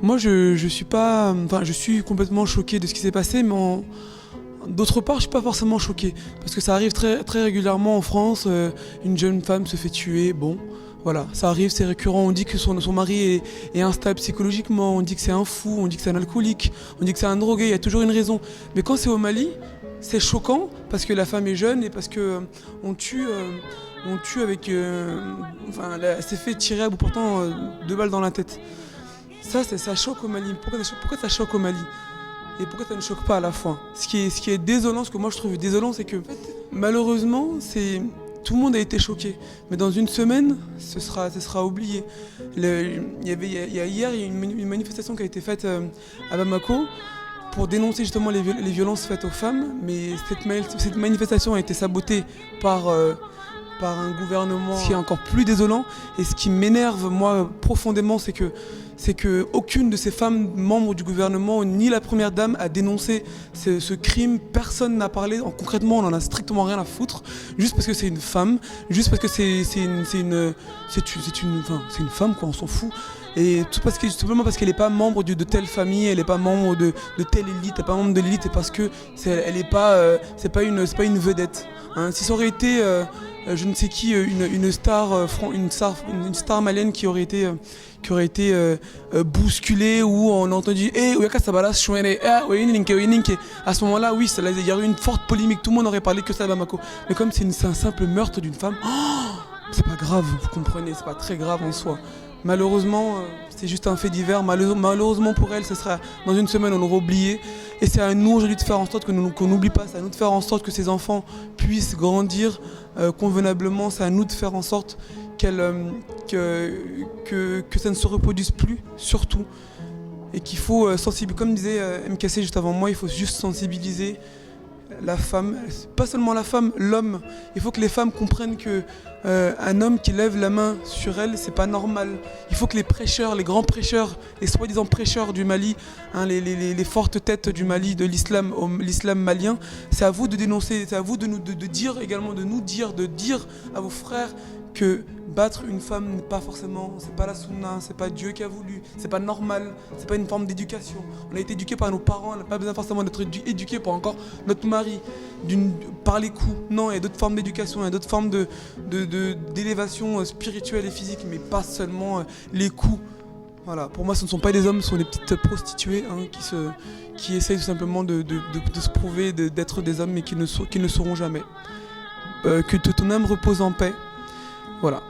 Moi, je suis pas, enfin, je suis complètement choqué de ce qui s'est passé, mais d'autre part, je suis pas forcément choqué parce que ça arrive très, très régulièrement en France. Une jeune femme se fait tuer. Bon, voilà, ça arrive, c'est récurrent. On dit que son mari est instable psychologiquement. On dit que c'est un fou. On dit que c'est un alcoolique. On dit que c'est un drogué. Il y a toujours une raison. Mais quand c'est au Mali, c'est choquant parce que la femme est jeune et parce que on tue. On tue avec. Enfin, elle s'est fait tirer à bout portant 2 balles dans la tête. Ça choque au Mali. Pourquoi ça choque au Mali? Et pourquoi ça ne choque pas à la fois? Ce qui est désolant, ce que moi je trouve désolant, c'est que malheureusement, tout le monde a été choqué. Mais dans une semaine, ce sera oublié. Hier, il y a une manifestation qui a été faite à Bamako pour dénoncer justement les violences faites aux femmes. Mais cette manifestation a été sabotée par un gouvernement. Ce qui est encore plus désolant et ce qui m'énerve moi profondément, c'est que aucune de ces femmes membres du gouvernement ni la première dame a dénoncé ce crime. Personne n'a parlé. Concrètement, on en a strictement rien à foutre. Juste parce que c'est une femme, juste parce que c'est une femme quoi, on s'en fout. Et tout simplement parce qu'elle n'est pas membre de telle famille, elle n'est pas membre de telle élite, elle n'est pas membre de l'élite, et parce que c'est pas une vedette. Hein. Si ça aurait été je ne sais qui, une star malienne qui aurait été bousculée, où on a entendu à ce moment-là, oui, il y aurait eu une forte polémique, tout le monde aurait parlé que ça à Bamako. Mais comme c'est un simple meurtre d'une femme, c'est pas grave, vous comprenez, c'est pas très grave en soi. Malheureusement, c'est juste un fait divers. Malheureusement pour elle, ce sera dans une semaine, on aura oublié. Et c'est à nous aujourd'hui de faire en sorte qu'on n'oublie pas. C'est à nous de faire en sorte que ces enfants puissent grandir convenablement. C'est à nous de faire en sorte que ça ne se reproduise plus, surtout. Et qu'il faut sensibiliser, comme disait MKC juste avant moi, il faut juste sensibiliser la femme, pas seulement la femme, l'homme. Il faut que les femmes comprennent que un homme qui lève la main sur elle, c'est pas normal. Il faut que les prêcheurs, les grands prêcheurs, les soi-disant prêcheurs du Mali, hein, les fortes têtes du Mali, de l'islam malien, c'est à vous de dénoncer, c'est à vous de dire également, de dire à vos frères que battre une femme n'est pas forcément, c'est pas la sunna, c'est pas Dieu qui a voulu, c'est pas normal, c'est pas une forme d'éducation. On a été éduqué par nos parents, on n'a pas besoin forcément d'être éduqué par encore notre mari, par les coups. Non, il y a d'autres formes d'éducation, il y a d'autres formes d'élévation spirituelle et physique, mais pas seulement les coups. Voilà, pour moi ce ne sont pas des hommes, ce sont des petites prostituées hein, qui essayent tout simplement de se prouver d'être des hommes mais qui ne seront jamais. Que ton âme repose en paix. Voilà.